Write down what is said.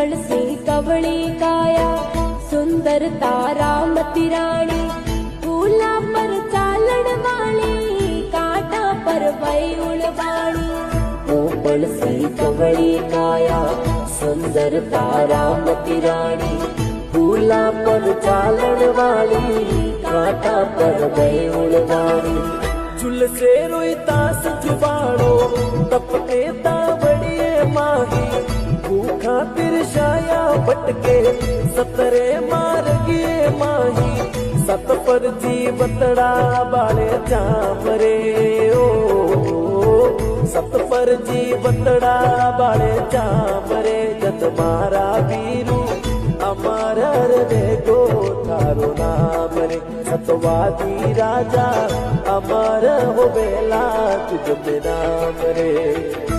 पड़सी कवड़ी काया सुंदर तारामती रानी फूला पर चालन वाली कांटा पर वही उड़वाणी पड़सी कवड़ी काया सुंदर तारामती रानी फूला पर चालन वाली कांटा पर वही उड़वाणी झुलसे रोईता सजवाड़ो तपके तावड़िए माही भूखा तिरछाया भटके सतरे मार गिए माही सत पर जीवतड़ा बाले चामरे ओ सत पर जीवतड़ा बाले चामरे जत मारा वीरू अमर रे गो थारो नाम रे सतवादी राजा अमर हो बेला तुझ में नाम रे।